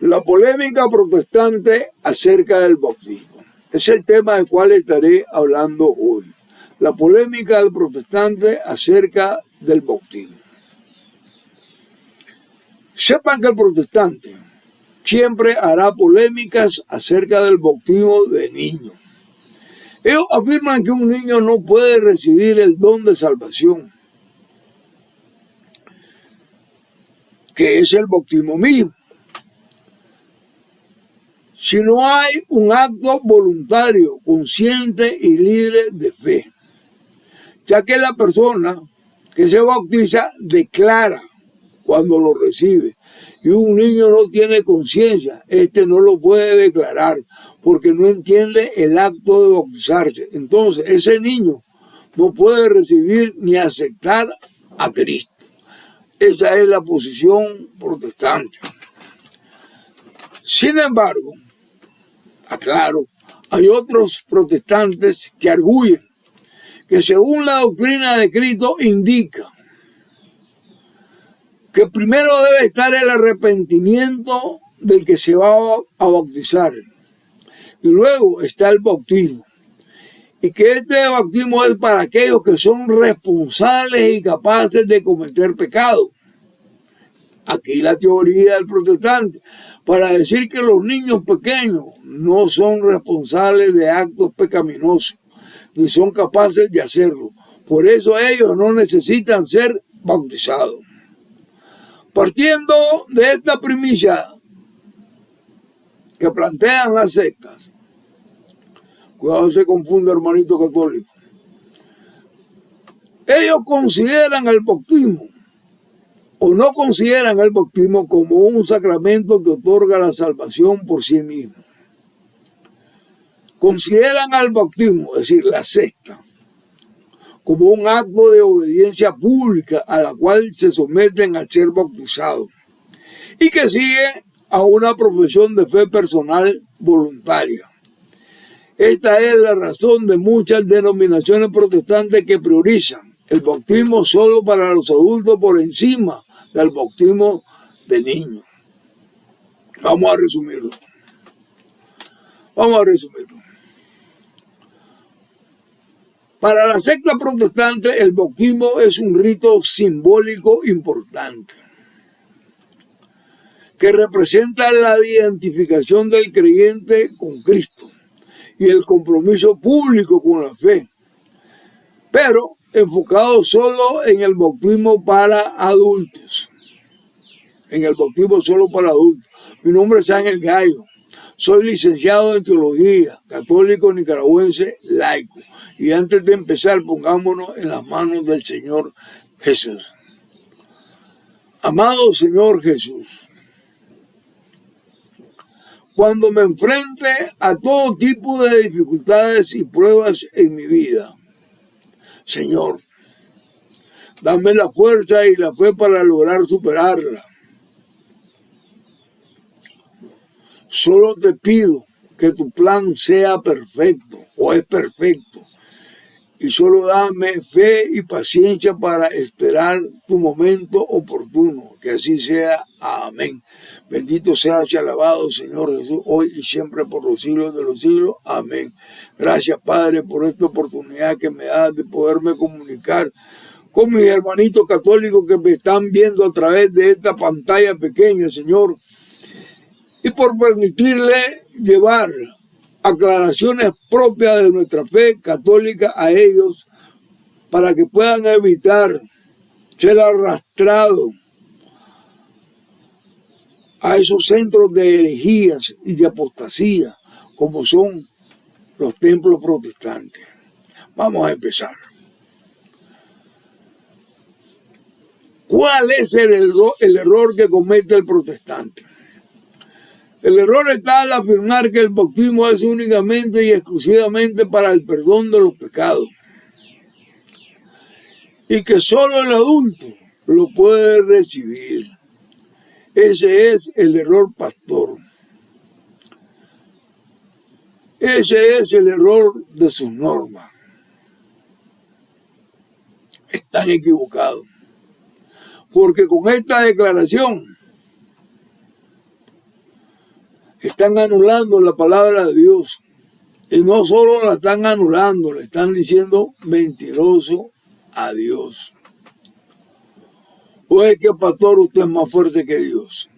La polémica protestante acerca del bautismo. Es el tema del cual estaré hablando hoy. La polémica del protestante acerca del bautismo. Sepan que el protestante siempre hará polémicas acerca del bautismo de niños. Ellos afirman que un niño no puede recibir el don de salvación, que es el bautismo mismo, si no hay un acto voluntario, consciente y libre de fe, ya que la persona que se bautiza declara cuando lo recibe, y un niño no tiene conciencia, no lo puede declarar porque no entiende el acto de bautizarse. Entonces ese niño no puede recibir ni aceptar a Cristo. Esa es la posición protestante. Sin embargo, aclaro, hay otros protestantes que arguyen que según la doctrina de Cristo indica que primero debe estar el arrepentimiento del que se va a bautizar y luego está el bautismo, y que este bautismo es para aquellos que son responsables y capaces de cometer pecado. Aquí la teoría del protestante, para decir que los niños pequeños no son responsables de actos pecaminosos, ni son capaces de hacerlo. Por eso ellos no necesitan ser bautizados. Partiendo de esta primicia que plantean las sectas, cuidado se confunde, hermanito católico, ellos consideran el bautismo o no consideran el bautismo como un sacramento que otorga la salvación por sí mismo. Consideran al bautismo, es decir, la secta, como un acto de obediencia pública a la cual se someten a ser bautizados y que sigue a una profesión de fe personal voluntaria. Esta es la razón de muchas denominaciones protestantes que priorizan el bautismo solo para los adultos por encima del bautismo de niños. Vamos a resumirlo. Para la secta protestante, el bautismo es un rito simbólico importante que representa la identificación del creyente con Cristo y el compromiso público con la fe, pero enfocado solo en el bautismo para adultos. Mi nombre es Ángel Gallo. Soy licenciado en teología, católico nicaragüense, laico. Y antes de empezar, pongámonos en las manos del Señor Jesús. Amado Señor Jesús, cuando me enfrente a todo tipo de dificultades y pruebas en mi vida, Señor, dame la fuerza y la fe para lograr superarla. Solo te pido que tu plan sea perfecto o es perfecto. Y solo dame fe y paciencia para esperar tu momento oportuno. Que así sea. Amén. Bendito seas y alabado, Señor Jesús, hoy y siempre por los siglos de los siglos. Amén. Gracias, Padre, por esta oportunidad que me das de poderme comunicar con mis hermanitos católicos que me están viendo a través de esta pantalla pequeña, Señor. Y por permitirle llevar aclaraciones propias de nuestra fe católica a ellos para que puedan evitar ser arrastrados a esos centros de herejías y de apostasía como son los templos protestantes. Vamos a empezar. ¿Cuál es el error que comete el protestante? El error está al afirmar que el bautismo es únicamente y exclusivamente para el perdón de los pecados y que solo el adulto lo puede recibir. Ese es el error, pastor. Ese es el error de sus normas. Están equivocados. Porque con esta declaración están anulando la palabra de Dios. Y no solo la están anulando, le están diciendo mentiroso a Dios. ¿O es que, pastor, usted es más fuerte que Dios?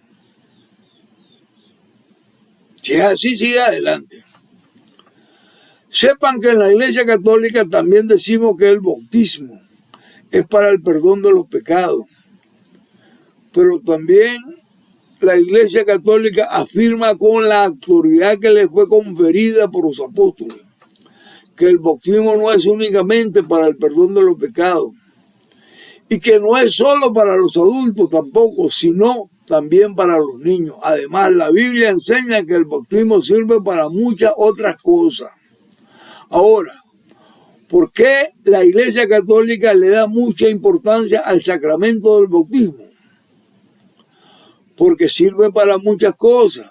Si es así, sigue adelante. Sepan que en la Iglesia Católica también decimos que el bautismo es para el perdón de los pecados. Pero también la Iglesia Católica afirma con la autoridad que le fue conferida por los apóstoles que el bautismo no es únicamente para el perdón de los pecados y que no es solo para los adultos tampoco, sino también para los niños. Además, la Biblia enseña que el bautismo sirve para muchas otras cosas. Ahora, ¿por qué la Iglesia Católica le da mucha importancia al sacramento del bautismo? Porque sirve para muchas cosas.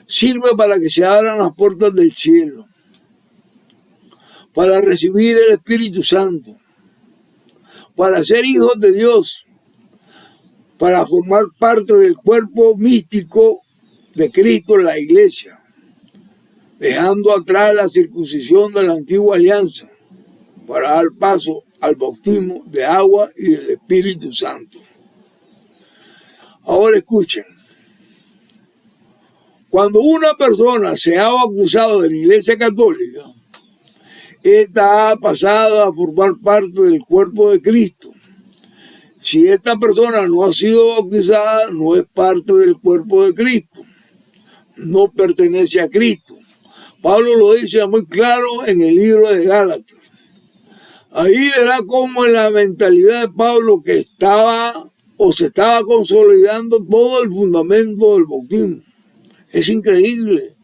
Sirve para que se abran las puertas del cielo, para recibir el Espíritu Santo, para ser hijos de Dios, para formar parte del cuerpo místico de Cristo en la Iglesia, dejando atrás la circuncisión de la antigua alianza, para dar paso al bautismo de agua y del Espíritu Santo. Ahora escuchen, cuando una persona se ha bautizado de la Iglesia Católica, esta ha pasado a formar parte del cuerpo de Cristo. Si esta persona no ha sido bautizada, no es parte del cuerpo de Cristo, no pertenece a Cristo. Pablo lo dice muy claro en el libro de Gálatas. Ahí verá cómo en la mentalidad de Pablo que se estaba consolidando todo el fundamento del bautismo. Es increíble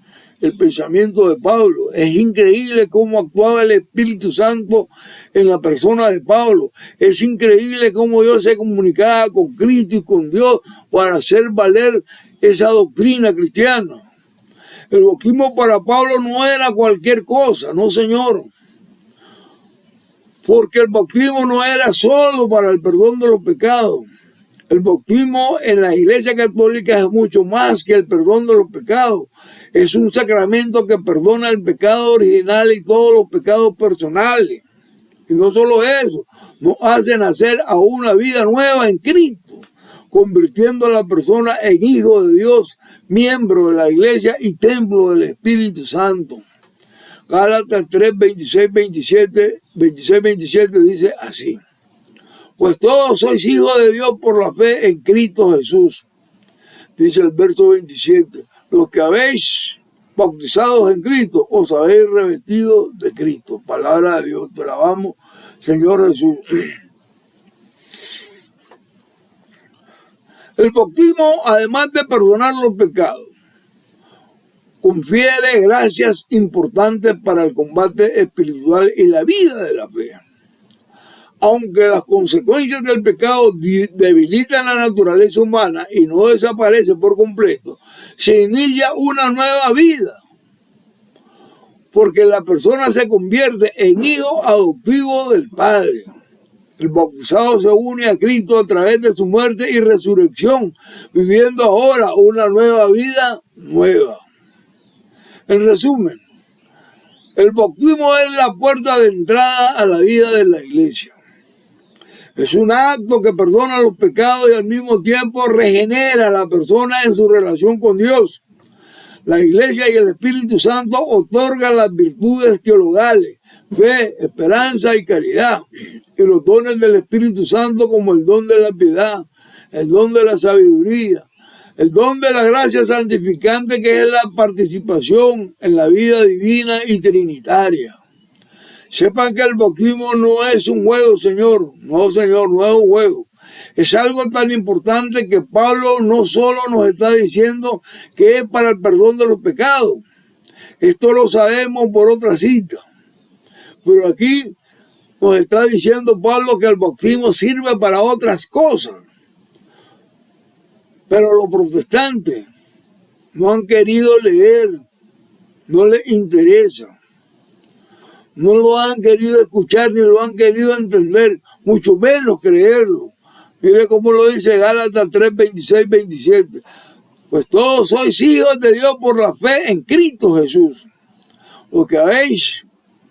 el pensamiento de Pablo. Es increíble cómo actuaba el Espíritu Santo en la persona de Pablo. Es increíble cómo Dios se comunicaba con Cristo y con Dios para hacer valer esa doctrina cristiana. El bautismo para Pablo no era cualquier cosa, no señor. Porque el bautismo no era solo para el perdón de los pecados. El bautismo en la Iglesia Católica es mucho más que el perdón de los pecados. Es un sacramento que perdona el pecado original y todos los pecados personales. Y no solo eso, nos hace nacer a una vida nueva en Cristo, convirtiendo a la persona en hijo de Dios, miembro de la Iglesia y templo del Espíritu Santo. Gálatas 3, 26, 27 dice así. Pues todos sois hijos de Dios por la fe en Cristo Jesús. Dice el verso 27. Los que habéis bautizados en Cristo, os habéis revestido de Cristo. Palabra de Dios, te alabamos, Señor Jesús. El bautismo, además de perdonar los pecados, confiere gracias importantes para el combate espiritual y la vida de la fe. Aunque las consecuencias del pecado debilitan la naturaleza humana y no desaparece por completo, se inicia una nueva vida, porque la persona se convierte en hijo adoptivo del Padre. El bautizado se une a Cristo a través de su muerte y resurrección, viviendo ahora una nueva vida nueva. En resumen, el bautismo es la puerta de entrada a la vida de la Iglesia. Es un acto que perdona los pecados y al mismo tiempo regenera a la persona en su relación con Dios. La Iglesia y el Espíritu Santo otorgan las virtudes teologales, fe, esperanza y caridad, y los dones del Espíritu Santo como el don de la piedad, el don de la sabiduría, el don de la gracia santificante, que es la participación en la vida divina y trinitaria. Sepan que el bautismo no es un juego, Señor. No, Señor, no es un juego. Es algo tan importante que Pablo no solo nos está diciendo que es para el perdón de los pecados. Esto lo sabemos por otra cita. Pero aquí nos está diciendo Pablo que el bautismo sirve para otras cosas. Pero los protestantes no han querido leer, no les interesa. No lo han querido escuchar ni lo han querido entender, mucho menos creerlo. Mire cómo lo dice Gálatas 3, 26, 27. Pues todos sois hijos de Dios por la fe en Cristo Jesús. Los que habéis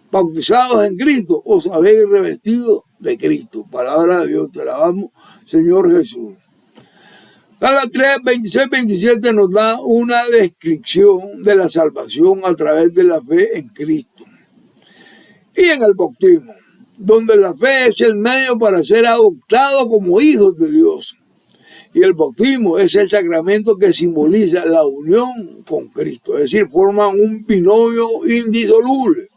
bautizados en Cristo, os habéis revestido de Cristo. Palabra de Dios, te alabamos, Señor Jesús. Gálatas 3, 26, 27 nos da una descripción de la salvación a través de la fe en Cristo. Y en el bautismo, donde la fe es el medio para ser adoptado como hijos de Dios. Y el bautismo es el sacramento que simboliza la unión con Cristo, es decir, forman un binomio indisoluble.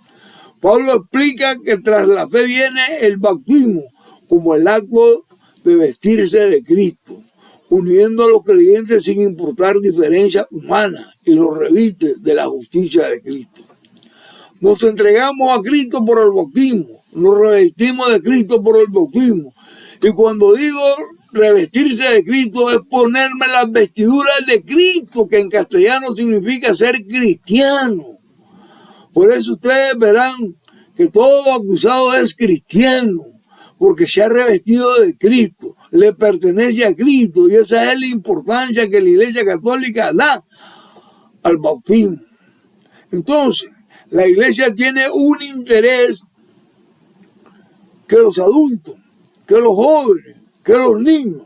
Pablo explica que tras la fe viene el bautismo como el acto de vestirse de Cristo, uniendo a los creyentes sin importar diferencias humanas y los reviste de la justicia de Cristo. Nos entregamos a Cristo por el bautismo, nos revestimos de Cristo por el bautismo. Y cuando digo revestirse de Cristo es ponerme las vestiduras de Cristo, que en castellano significa ser cristiano. Por eso ustedes verán que todo bautizado es cristiano, porque se ha revestido de Cristo, le pertenece a Cristo, y esa es la importancia que la Iglesia Católica da al bautismo. Entonces, la Iglesia tiene un interés que los adultos, que los jóvenes, que los niños,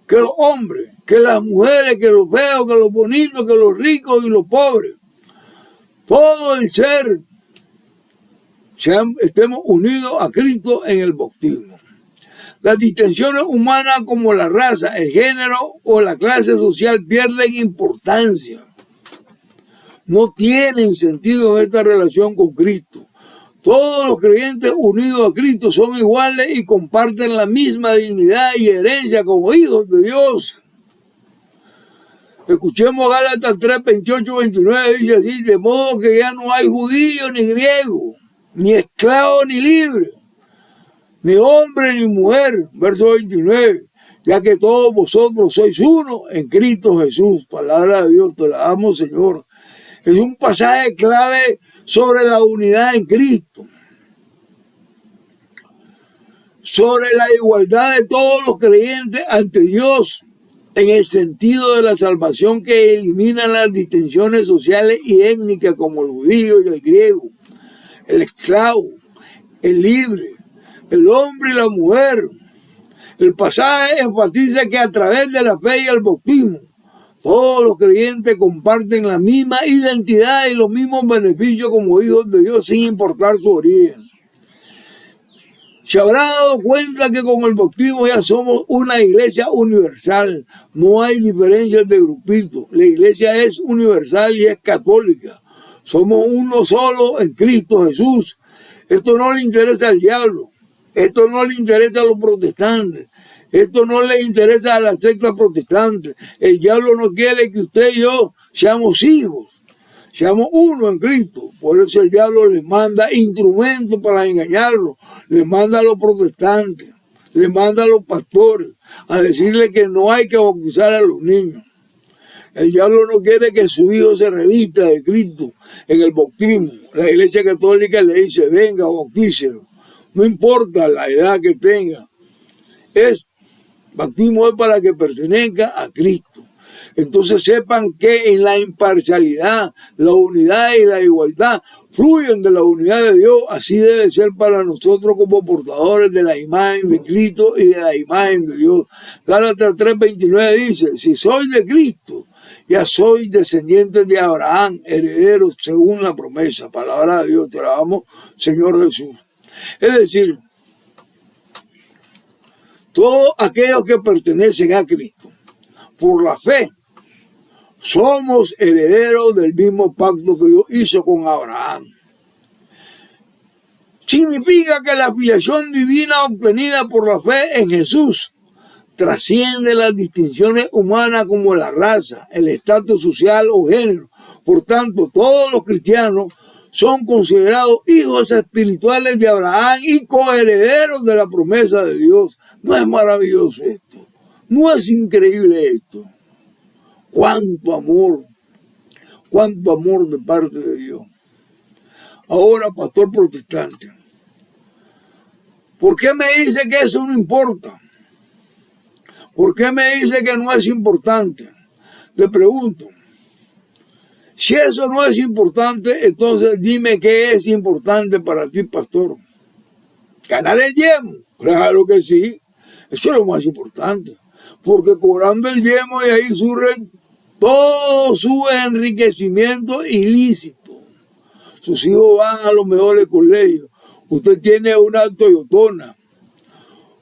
que los hombres, que las mujeres, que los feos, que los bonitos, que los ricos y los pobres, todo el ser, estemos unidos a Cristo en el bautismo. Las distinciones humanas como la raza, el género o la clase social pierden importancia. No tienen sentido en esta relación con Cristo. Todos los creyentes unidos a Cristo son iguales y comparten la misma dignidad y herencia como hijos de Dios. Escuchemos Gálatas 3, 28, 29, dice así: de modo que ya no hay judío ni griego, ni esclavo ni libre, ni hombre ni mujer. Verso 29, ya que todos vosotros sois uno en Cristo Jesús. Palabra de Dios, te la amo, Señor. Es un pasaje clave sobre la unidad en Cristo, sobre la igualdad de todos los creyentes ante Dios, en el sentido de la salvación que elimina las distinciones sociales y étnicas como el judío y el griego, el esclavo, el libre, el hombre y la mujer. El pasaje enfatiza que a través de la fe y el bautismo, todos los creyentes comparten la misma identidad y los mismos beneficios como hijos de Dios sin importar su origen. Se habrá dado cuenta que con el bautismo ya somos una iglesia universal. No hay diferencias de grupitos. La iglesia es universal y es católica. Somos uno solo en Cristo Jesús. Esto no le interesa al diablo. Esto no le interesa a los protestantes. Esto no le interesa a la secta protestante. El diablo no quiere que usted y yo seamos hijos. Seamos uno en Cristo. Por eso el diablo les manda instrumentos para engañarlos. Les manda a los protestantes. Les manda a los pastores a decirles que no hay que bautizar a los niños. El diablo no quiere que su hijo se revista de Cristo en el bautismo. La Iglesia Católica le dice: venga, bautícelo. No importa la edad que tenga. Bautismo es para que pertenezca a Cristo. Entonces sepan que en la imparcialidad, la unidad y la igualdad fluyen de la unidad de Dios. Así debe ser para nosotros como portadores de la imagen de Cristo y de la imagen de Dios. Gálatas 3:29 dice: si sois de Cristo, ya sois descendientes de Abraham, herederos según la promesa. Palabra de Dios, te alabamos, Señor Jesús. Es decir, todos aquellos que pertenecen a Cristo, por la fe, somos herederos del mismo pacto que Dios hizo con Abraham. Significa que la filiación divina obtenida por la fe en Jesús trasciende las distinciones humanas como la raza, el estatus social o género. Por tanto, todos los cristianos son considerados hijos espirituales de Abraham y coherederos de la promesa de Dios. ¿No es maravilloso esto? ¿No es increíble esto? ¡Cuánto amor! ¡Cuánto amor de parte de Dios! Ahora, pastor protestante, ¿por qué me dice que eso no importa? ¿Por qué me dice que no es importante? Le pregunto, si eso no es importante, entonces dime qué es importante para ti, pastor. ¿Ganar el diezmo? Claro que sí. Eso es lo más importante. Porque cobrando el diezmo de ahí surge todo su enriquecimiento ilícito. Sus hijos van a los mejores colegios. Usted tiene una Toyotona.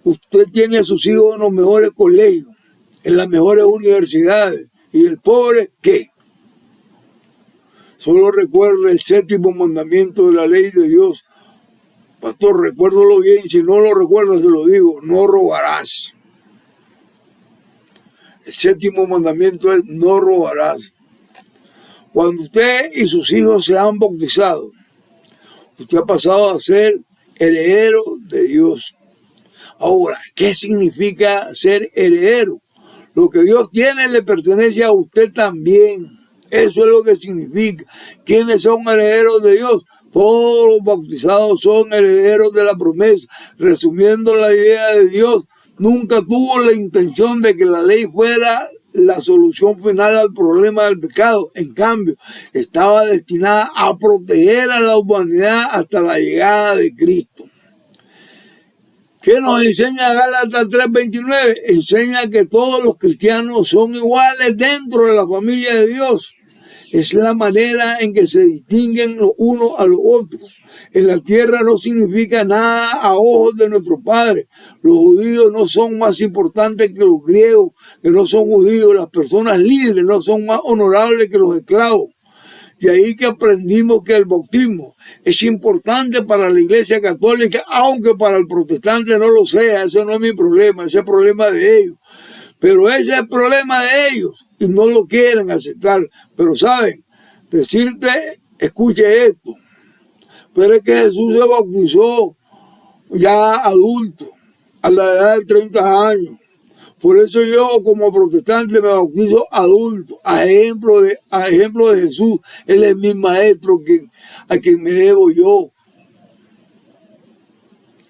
Usted tiene a sus hijos en los mejores colegios, en las mejores universidades. ¿Y el pobre qué? Solo recuerda el 7º mandamiento de la ley de Dios. Pastor, recuérdalo bien. Si no lo recuerdas, se lo digo. No robarás. El 7º mandamiento es no robarás. Cuando usted y sus hijos se han bautizado, usted ha pasado a ser heredero de Dios. Ahora, ¿qué significa ser heredero? Lo que Dios tiene le pertenece a usted también. Eso es lo que significa. ¿Quiénes son herederos de Dios? Todos los bautizados son herederos de la promesa. Resumiendo la idea de Dios, nunca tuvo la intención de que la ley fuera la solución final al problema del pecado. En cambio, estaba destinada a proteger a la humanidad hasta la llegada de Cristo. ¿Qué nos enseña Gálatas 3:29? Enseña que todos los cristianos son iguales dentro de la familia de Dios. Es la manera en que se distinguen los unos a los otros. En la tierra no significa nada a ojos de nuestro Padre. Los judíos no son más importantes que los griegos, que no son judíos. Las personas libres no son más honorables que los esclavos. Y ahí que aprendimos que el bautismo es importante para la Iglesia Católica, aunque para el protestante no lo sea. Eso no es mi problema, ese es el problema de ellos. Pero ese es el problema de ellos y no lo quieren aceptar. Pero saben, decirte, escuche esto, pero es que Jesús se bautizó ya adulto, a la edad de 30 años. Por eso yo como protestante me bautizo adulto, a ejemplo de Jesús. Él es mi maestro a quien me debo yo.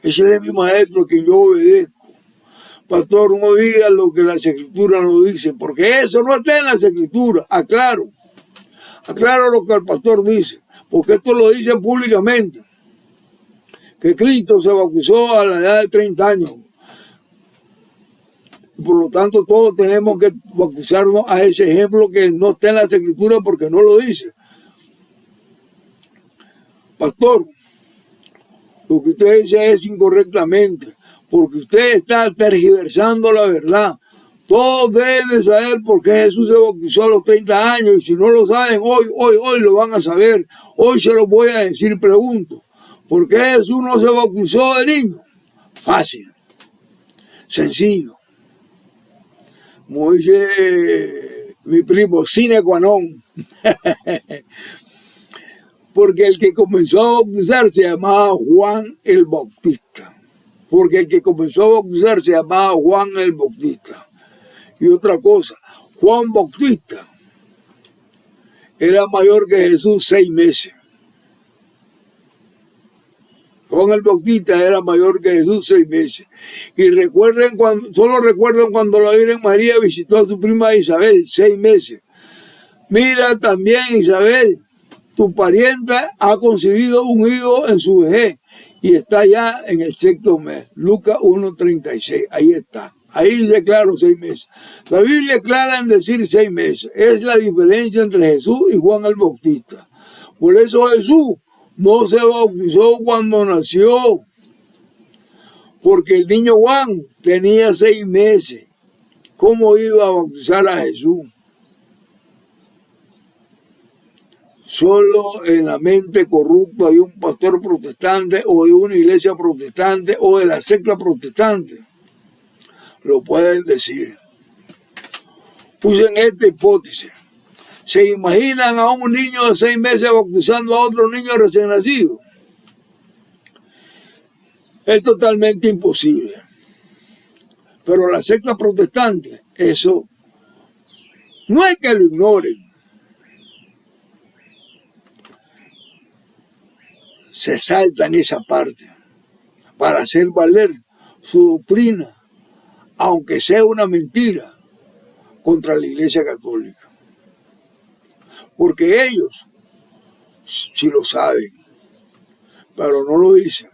Ese es mi maestro a quien yo obedezco. Pastor, no diga lo que las escrituras no dicen, porque eso no está en las escrituras. Aclaro lo que el pastor dice, porque esto lo dice públicamente, que Cristo se bautizó a la edad de 30 años. Por lo tanto, todos tenemos que bautizarnos a ese ejemplo que no está en las escrituras porque no lo dice. Pastor, lo que usted dice es incorrectamente, porque usted está tergiversando la verdad. Todos deben saber por qué Jesús se bautizó a los 30 años, y si no lo saben, hoy lo van a saber. Hoy se lo voy a decir, pregunto. ¿Por qué Jesús no se bautizó de niño? Fácil, sencillo. Como dice mi primo, sine qua non. Porque el que comenzó a bautizar se llamaba Juan el Bautista. Porque el que comenzó a bautizar se llamaba Juan el Bautista. Y otra cosa, Juan Bautista era mayor que Jesús 6 meses. Juan el Bautista era mayor que Jesús 6 meses. Y solo recuerden cuando la Virgen María visitó a su prima Isabel, 6 meses. Mira también, Isabel, tu parienta ha concebido un hijo en su vejez y está ya en el 6º mes. Lucas 1:36, ahí está. Ahí dice claro 6 meses. La Biblia es clara en decir 6 meses. Es la diferencia entre Jesús y Juan el Bautista. Por eso Jesús no se bautizó cuando nació, porque el niño Juan tenía 6 meses. ¿Cómo iba a bautizar a Jesús? Solo en la mente corrupta de un pastor protestante o de una iglesia protestante o de la secta protestante lo pueden decir. Usen esta hipótesis. ¿Se imaginan a un niño de 6 meses bautizando a otro niño recién nacido? Es totalmente imposible. Pero la secta protestante, eso no es que lo ignoren. Se saltan esa parte para hacer valer su doctrina, aunque sea una mentira, contra la Iglesia Católica. porque ellos sí lo saben, pero no lo dicen.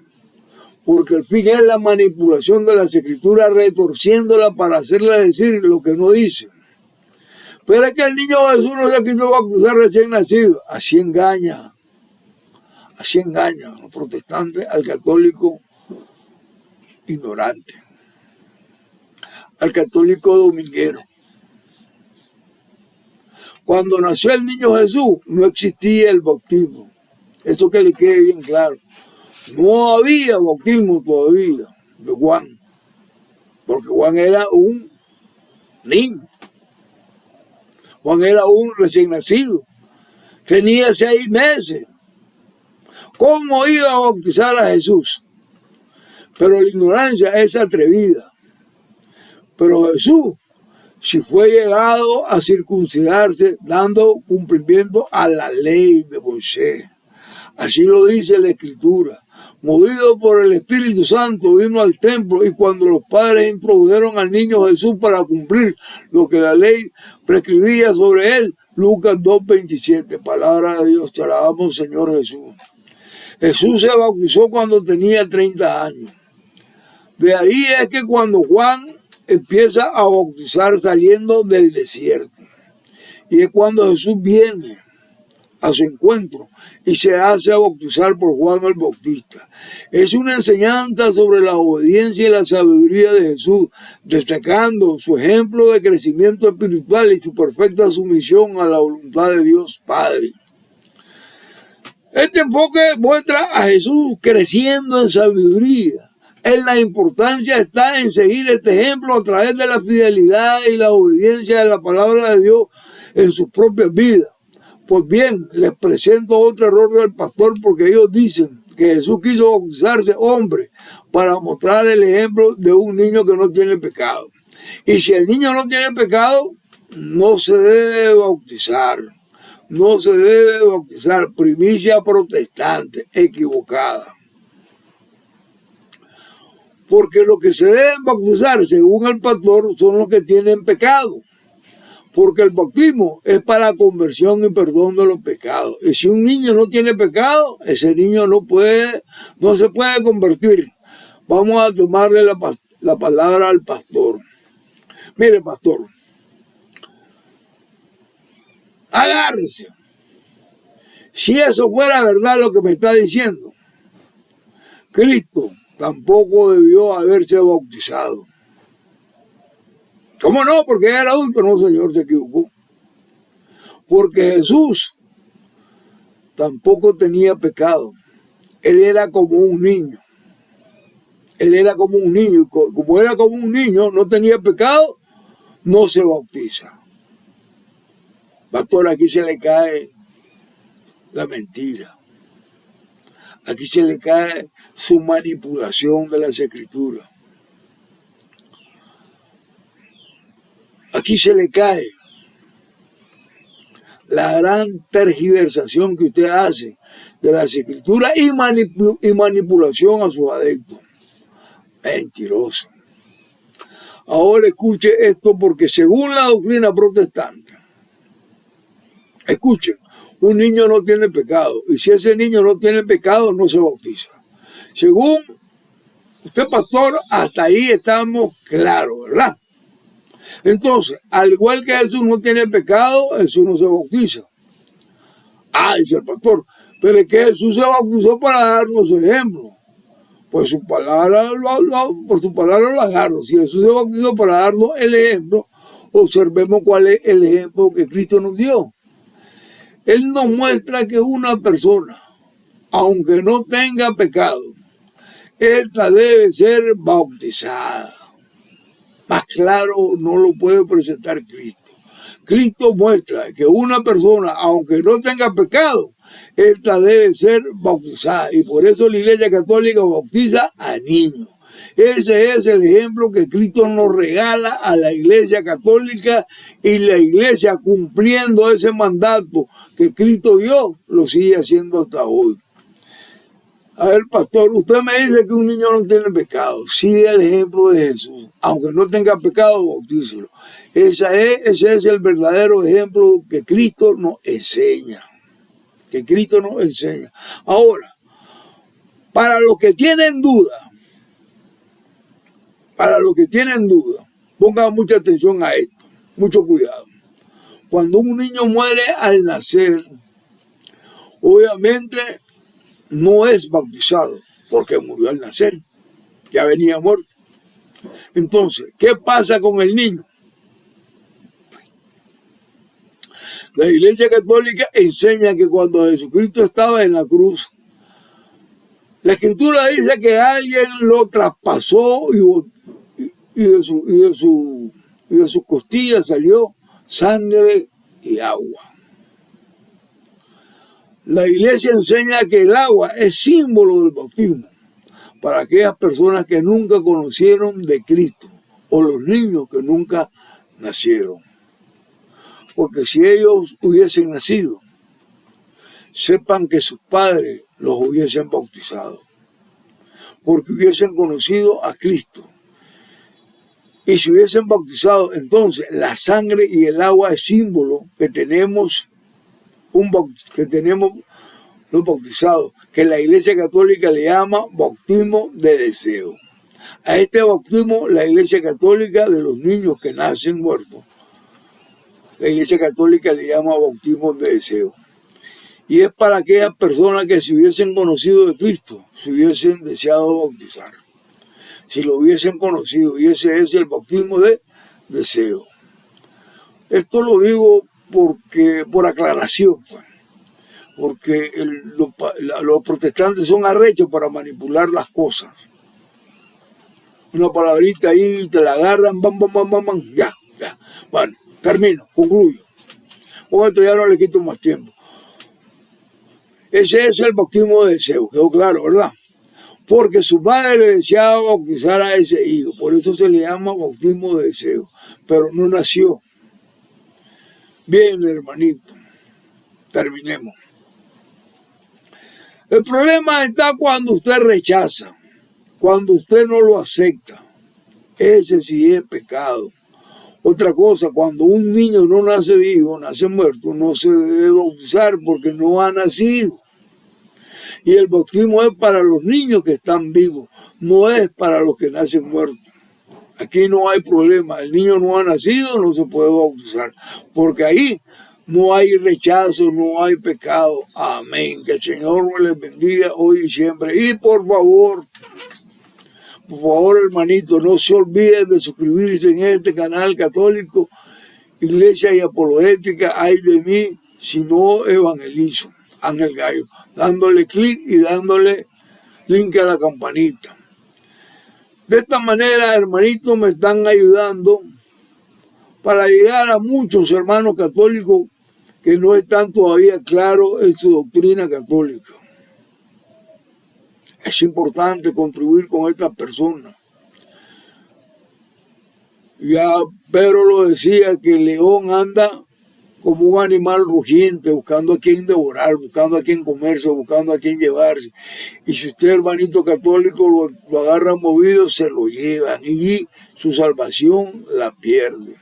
Porque el fin es la manipulación de las escrituras, retorciéndola para hacerle decir lo que no dicen. Pero es que el niño Jesús no se quiso bautizar recién nacido. Así engaña a los protestantes, al católico ignorante, al católico dominguero. Cuando nació el niño Jesús, no existía el bautismo. Eso que le quede bien claro. No había bautismo todavía de Juan, porque Juan era un niño. Juan era un recién nacido. Tenía 6 meses. ¿Cómo iba a bautizar a Jesús? Pero la ignorancia es atrevida. Pero Jesús, si fue llegado a circuncidarse, dando cumplimiento a la ley de Moisés. Así lo dice la Escritura. Movido por el Espíritu Santo, vino al templo, y cuando los padres introdujeron al niño Jesús para cumplir lo que la ley prescribía sobre él, Lucas 2:27, palabra de Dios, te alabamos, Señor Jesús. Jesús se bautizó cuando tenía 30 años. De ahí es que cuando Juan empieza a bautizar saliendo del desierto, y es cuando Jesús viene a su encuentro y se hace bautizar por Juan el Bautista. Es una enseñanza sobre la obediencia y la sabiduría de Jesús, destacando su ejemplo de crecimiento espiritual y su perfecta sumisión a la voluntad de Dios Padre. Este enfoque muestra a Jesús creciendo en sabiduría. La importancia está en seguir este ejemplo a través de la fidelidad y la obediencia de la palabra de Dios en sus propias vidas. Pues bien, les presento otro error del pastor, porque ellos dicen que Jesús quiso bautizarse hombre para mostrar el ejemplo de un niño que no tiene pecado. Y si el niño no tiene pecado, no se debe bautizar. No se debe bautizar. Primicia protestante, equivocada. Porque los que se deben bautizar, según el pastor, son los que tienen pecado. Porque el bautismo es para conversión y perdón de los pecados. Y si un niño no tiene pecado, ese niño no se puede convertir. Vamos a tomarle la palabra al pastor. Mire, pastor, agárrese. Si eso fuera verdad lo que me está diciendo, Cristo tampoco debió haberse bautizado. ¿Cómo no? Porque era adulto. No, Señor, se equivocó. Porque Jesús tampoco tenía pecado. Él era como un niño. Él era como un niño. Como era como un niño, no tenía pecado, no se bautiza. Pastor, aquí se le cae la mentira. Aquí se le cae su manipulación de las Escrituras. Aquí se le cae la gran tergiversación que usted hace de las Escrituras y manipulación a sus adeptos. Mentiroso. Ahora escuche esto, porque según la doctrina protestante, escuchen, un niño no tiene pecado, y si ese niño no tiene pecado, no se bautiza. Según usted, pastor, hasta ahí estamos claros, ¿verdad? Entonces, al igual que Jesús no tiene pecado, Jesús no se bautiza. Dice el pastor, pero es que Jesús se bautizó para darnos ejemplo. Pues por su palabra lo agarro. Si Jesús se bautizó para darnos el ejemplo, observemos cuál es el ejemplo que Cristo nos dio. Él nos muestra que una persona, aunque no tenga pecado, esta debe ser bautizada. Más claro no lo puede presentar Cristo. Cristo muestra que una persona, aunque no tenga pecado, esta debe ser bautizada. Y por eso la Iglesia Católica bautiza a niños. Ese es el ejemplo que Cristo nos regala a la Iglesia Católica, y la Iglesia, cumpliendo ese mandato que Cristo dio, lo sigue haciendo hasta hoy. A ver, pastor, usted me dice que un niño no tiene pecado. Sigue el ejemplo de Jesús. Aunque no tenga pecado, bautícelo. Ese es el verdadero ejemplo que Cristo nos enseña. Que Cristo nos enseña. Ahora, para los que tienen duda, pongan mucha atención a esto, mucho cuidado. Cuando un niño muere al nacer, obviamente no es bautizado, porque murió al nacer, ya venía muerto. Entonces, ¿qué pasa con el niño? La Iglesia Católica enseña que cuando Jesucristo estaba en la cruz, la Escritura dice que alguien lo traspasó y de sus costillas salió sangre y agua. La Iglesia enseña que el agua es símbolo del bautismo para aquellas personas que nunca conocieron de Cristo o los niños que nunca nacieron. Porque si ellos hubiesen nacido, sepan que sus padres los hubiesen bautizado, porque hubiesen conocido a Cristo. Y si hubiesen bautizado, entonces la sangre y el agua es símbolo que tenemos los bautizados, que la Iglesia Católica le llama bautismo de deseo. A este bautismo la Iglesia Católica de los niños que nacen muertos, la Iglesia Católica le llama bautismo de deseo. Y es para aquellas personas que si hubiesen conocido de Cristo, se hubiesen deseado bautizar. Si lo hubiesen conocido, y ese es el bautismo de deseo. Esto lo digo por aclaración, porque los protestantes son arrechos para manipular las cosas. Una palabrita ahí, te la agarran, ya. Bueno, termino, concluyo. Con esto ya no le quito más tiempo. Ese es el bautismo de deseo, quedó claro, ¿verdad? Porque su madre deseaba bautizar a ese hijo, por eso se le llama bautismo de deseo, pero no nació. Bien, hermanito, terminemos. El problema está cuando usted rechaza, cuando usted no lo acepta. Ese sí es pecado. Otra cosa, cuando un niño no nace vivo, nace muerto, no se debe bautizar porque no ha nacido. Y el bautismo es para los niños que están vivos, no es para los que nacen muertos. Aquí no hay problema, el niño no ha nacido, no se puede bautizar, porque ahí no hay rechazo, no hay pecado. Amén. Que el Señor les bendiga hoy y siempre. Y por favor, hermanito, no se olviden de suscribirse en este canal católico, Iglesia y Apologética. Ay de mí si no evangelizo. Ángel Gallo, dándole clic y dándole link a la campanita. De esta manera, hermanitos, me están ayudando para llegar a muchos hermanos católicos que no están todavía claros en su doctrina católica. Es importante contribuir con estas personas. Ya Pedro lo decía, que el león anda como un animal rugiente, buscando a quien devorar, buscando a quien comerse, buscando a quien llevarse. Y si usted, hermanito católico, lo agarra movido, se lo llevan y su salvación la pierde.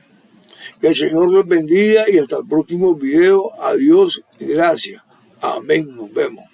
Que el Señor los bendiga y hasta el próximo video. Adiós y gracias. Amén. Nos vemos.